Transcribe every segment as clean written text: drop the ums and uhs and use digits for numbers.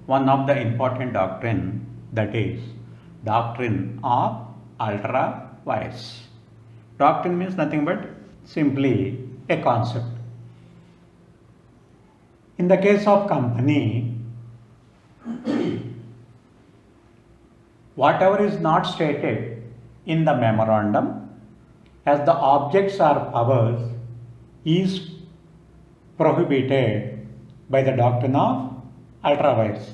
one of the important doctrine, that is doctrine of ultra vires. Doctrine means nothing but simply a concept. In the case of company, whatever is not stated in the memorandum as the objects or powers is prohibited by the doctrine of ultra vires.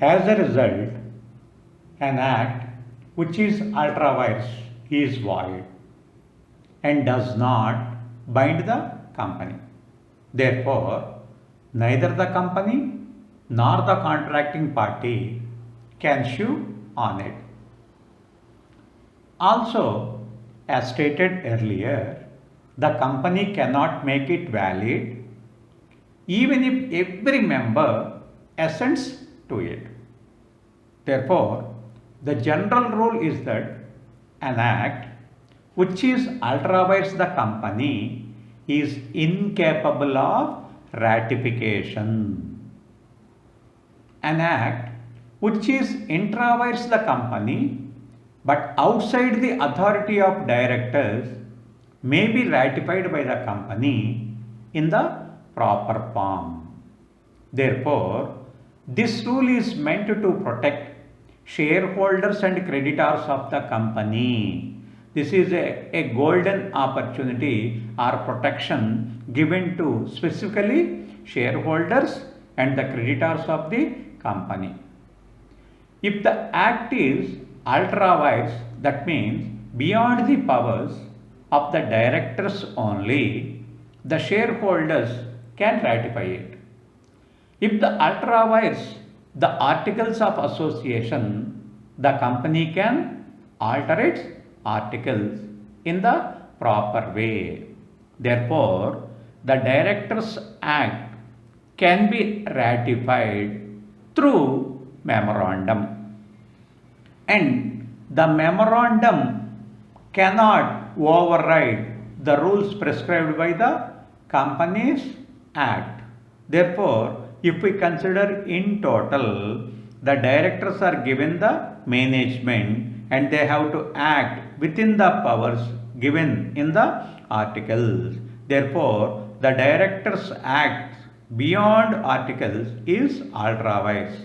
As a result, an act which is ultra vires is void and does not bind the company. Therefore, neither the company nor the contracting party can sue on it. Also, as stated earlier, the company cannot make it valid even if every member assents to it. Therefore, the general rule is that an act which is ultra vires the company is incapable of ratification. An act which is intra vires the company but outside the authority of directors may be ratified by the company in the proper form. Therefore, this rule is meant to protect shareholders and creditors of the company. This is a golden opportunity or protection given to specifically shareholders and the creditors of the company. If the act is ultra vires, that means beyond the powers of the directors only, the shareholders can ratify it. If the ultra vires the articles of association, the company can alter its articles in the proper way. Therefore, the Directors Act can be ratified through memorandum, and the memorandum cannot override the rules prescribed by the Companies Act. Therefore, if we consider in total, the directors are given the management and they have to act within the powers given in the articles. Therefore, the directors act beyond articles is ultra vires,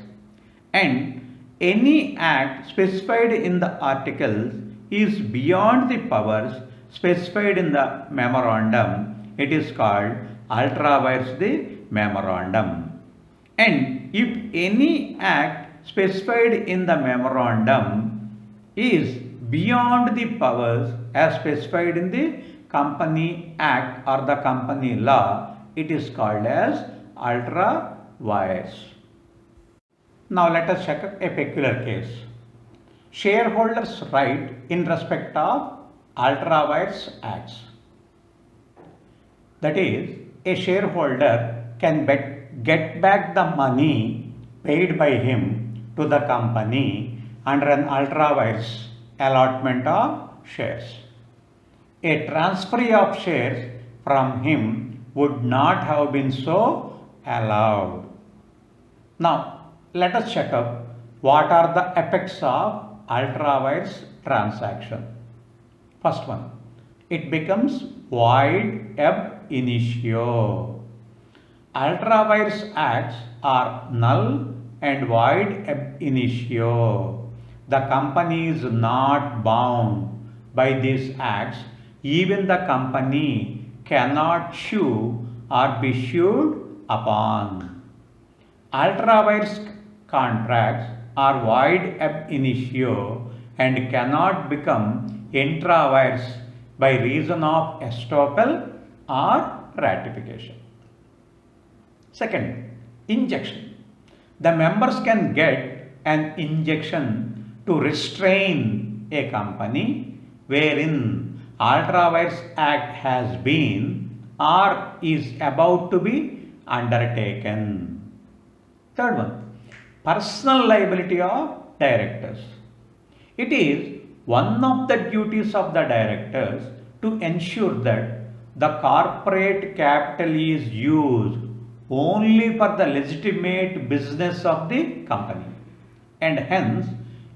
and any act specified in the articles is beyond the powers specified in the memorandum. It is called ultra vires the memorandum. And if any act specified in the memorandum is beyond the powers as specified in the Company Act or the company law, it is called as ultra vires. Now let us check a peculiar case. Shareholders' right in respect of ultra vires acts. That is, a shareholder can get back the money paid by him to the company under an ultra vires allotment of shares. A transfer of shares from him would not have been so allowed. Now, let us check up what are the effects of ultra vires transaction. First one, it becomes void ab initio. Ultra vires acts are null and void ab initio. The company is not bound by these acts. Even the company cannot sue or be sued upon. Ultra vires contracts are void ab initio and cannot become intra vires by reason of estoppel or ratification. Second, injection. The members can get an injection to restrain a company wherein ultra vires act has been or is about to be undertaken. Third one, personal liability of directors. It is one of the duties of the directors to ensure that the corporate capital is used only for the legitimate business of the company. And hence,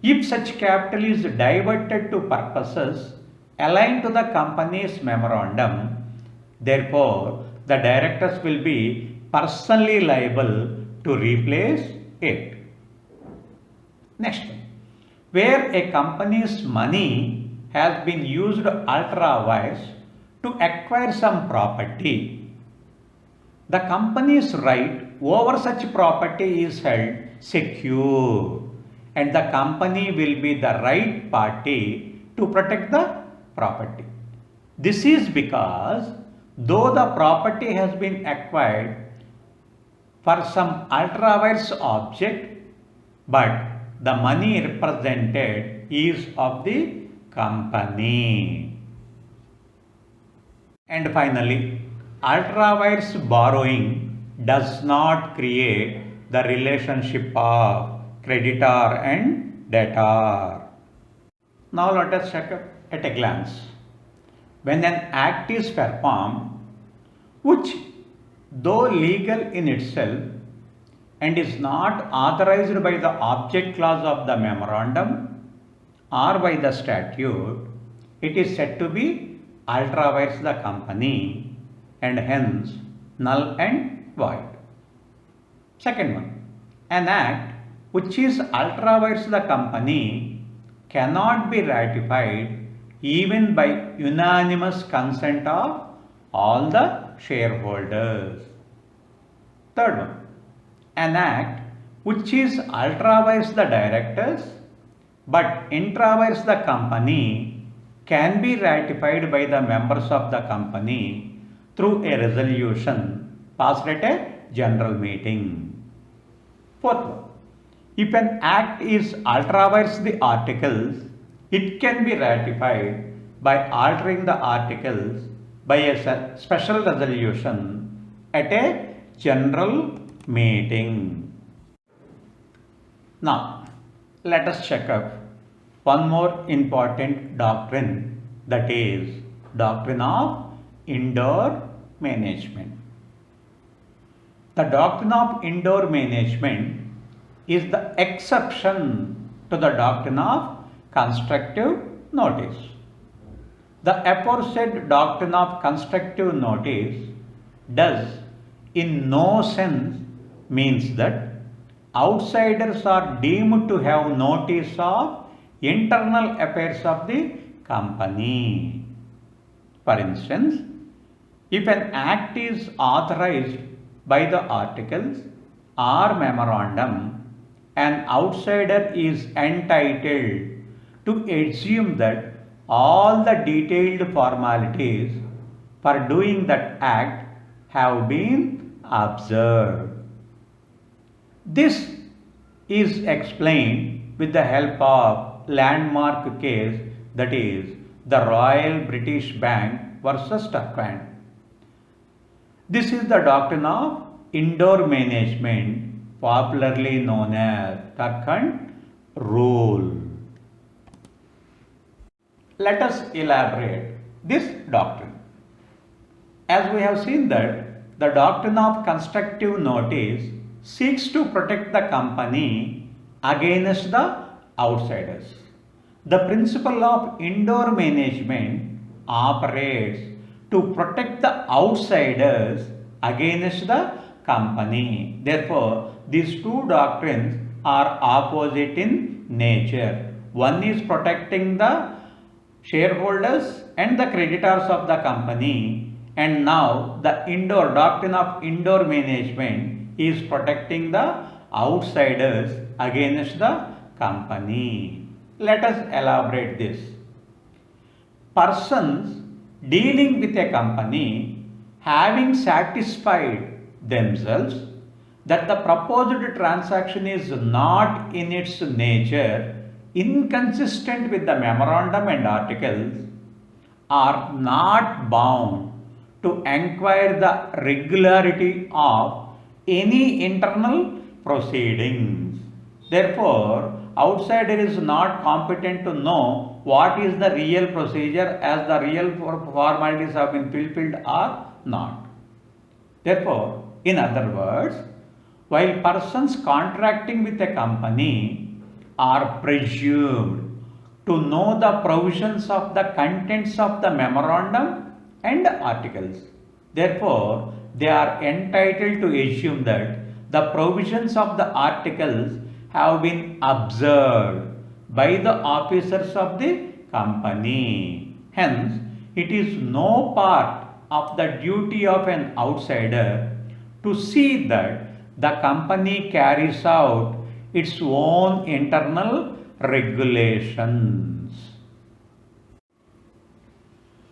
if such capital is diverted to purposes aligned to the company's memorandum, therefore, the directors will be personally liable to replace it. Next one. Where a company's money has been used ultra-wise to acquire some property, the company's right over such property is held secure and the company will be the right party to protect the property. This is because though the property has been acquired for some ultra-wise object, but the money represented is of the company. And finally, ultra-wise borrowing does not create the relationship of creditor and debtor. Now let us check at a glance. When an act is performed, which though legal in itself and is not authorized by the object clause of the memorandum or by the statute, it is said to be ultra-wise the company and hence null and void. Second one, an act which is ultra-wise the company cannot be ratified even by unanimous consent of all the shareholders. Third one, an act which is ultra-wise the directors but intra-wise the company can be ratified by the members of the company through a resolution passed at a general meeting. Fourth one, if an act is ultra-wise the articles, it can be ratified by altering the articles by a special resolution at a general meeting. Now, let us check up one more important doctrine, that is doctrine of indoor management. The doctrine of indoor management is the exception to the doctrine of constructive notice. The aforesaid doctrine of constructive notice does in no sense means that outsiders are deemed to have notice of internal affairs of the company. For instance, if an act is authorized by the articles or memorandum, an outsider is entitled to assume that all the detailed formalities for doing that act have been observed. This is explained with the help of landmark case, that is the Royal British Bank versus Turkand. This is the doctrine of indoor management, popularly known as Turkand rule. Let us elaborate this doctrine. As we have seen that the doctrine of constructive notice seeks to protect the company against the outsiders. The principle of indoor management operates to protect the outsiders against the company. Therefore, these two doctrines are opposite in nature. One is protecting the shareholders and the creditors of the company, and now the doctrine of indoor management is protecting the outsiders against the company. Let us elaborate this. Persons dealing with a company having satisfied themselves that the proposed transaction is not in its nature inconsistent with the memorandum and articles are not bound to inquire the regularity of any internal proceedings. Therefore, outsider is not competent to know what is the real procedure, as the real formalities have been fulfilled or not. Therefore, In other words, while persons contracting with a company are presumed to know the provisions of the contents of the memorandum and articles. Therefore, they are entitled to assume that the provisions of the articles have been observed by the officers of the company. Hence, it is no part of the duty of an outsider to see that the company carries out its own internal regulations.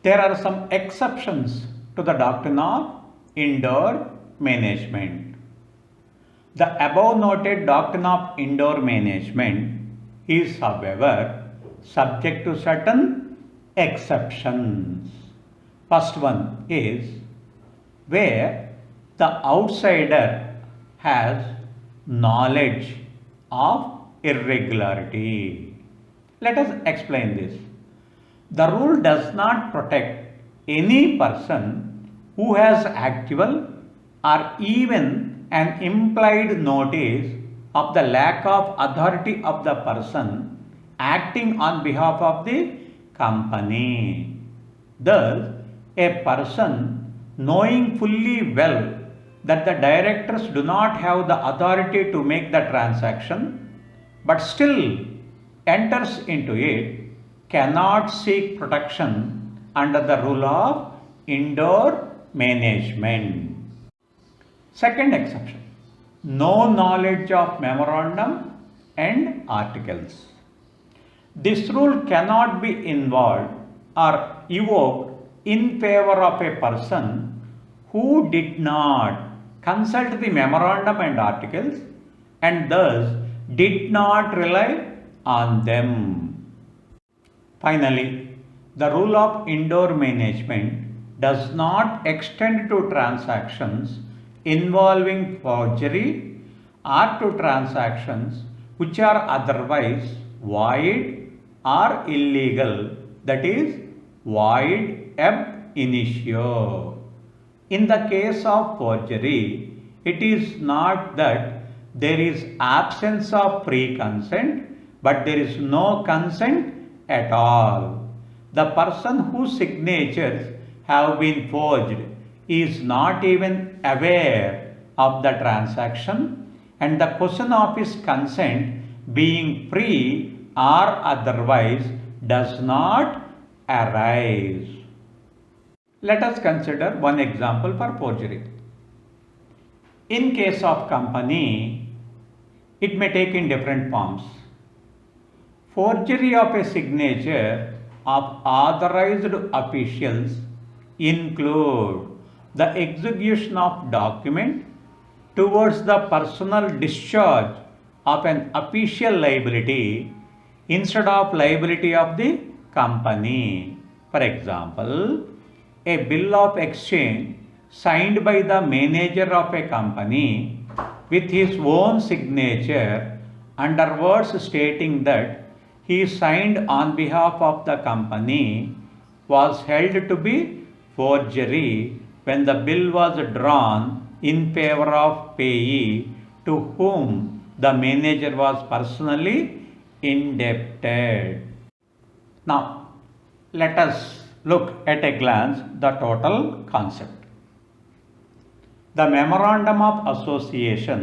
There are some exceptions to the doctrine of indoor management. The above noted doctrine of indoor management is, however, subject to certain exceptions. First one is where the outsider has knowledge of irregularity. Let us explain this. The rule does not protect any person who has actual or even an implied notice of the lack of authority of the person acting on behalf of the company. Thus, a person knowing fully well that the directors do not have the authority to make the transaction but still enters into it cannot seek protection under the rule of indoor management. Second exception, no knowledge of memorandum and articles. This rule cannot be involved or evoked in favor of a person who did not consult the memorandum and articles and thus did not rely on them. Finally, the rule of indoor management does not extend to transactions involving forgery or to transactions which are otherwise void or illegal, that is, void ab initio. In the case of forgery, it is not that there is absence of pre-consent, but there is no consent at all. The person whose signatures have been forged is not even aware of the transaction, and the question of his consent being free or otherwise does not arise. Let us consider one example for forgery. In case of company, it may take in different forms. Forgery of a signature of authorized officials include the execution of document towards the personal discharge of an official liability instead of liability of the company. For example, a bill of exchange signed by the manager of a company with his own signature under words stating that he signed on behalf of the company was held to be forgery when the bill was drawn in favor of payee to whom the manager was personally indebted. Now, let us look at a glance the total concept. The Memorandum of Association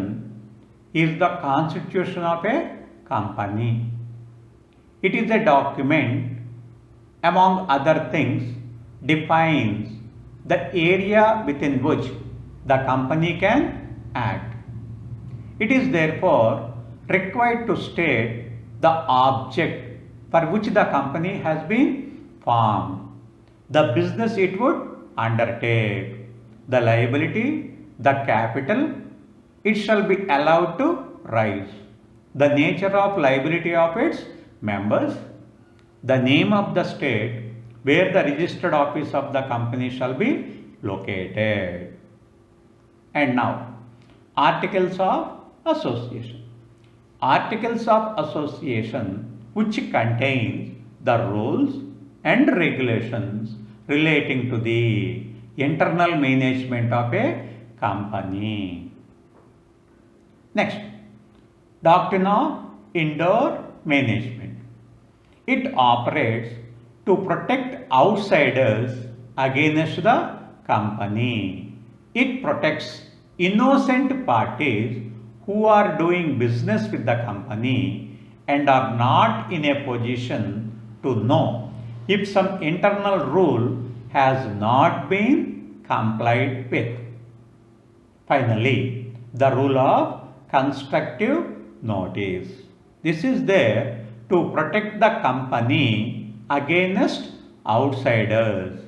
is the constitution of a company. It is a document, among other things, defines the area within which the company can act. It is therefore required to state the object for which the company has been formed, the business it would undertake, the liability, the capital it shall be allowed to rise, the nature of liability of its members, the name of the state where the registered office of the company shall be located. And now, Articles of Association. Articles of Association which contains the rules and regulations relating to the internal management of a company. Next, doctrine of indoor management. It operates to protect outsiders against the company. It protects innocent parties who are doing business with the company and are not in a position to know if some internal rule has not been complied with. Finally, the rule of constructive notice. This is there to protect the company against outsiders.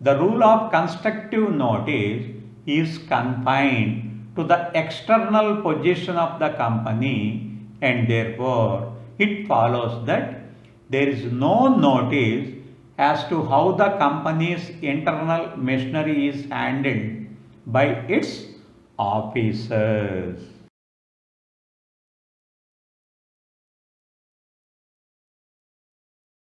The rule of constructive notice is confined to the external position of the company, and therefore it follows that there is no notice as to how the company's internal machinery is handled by its officers.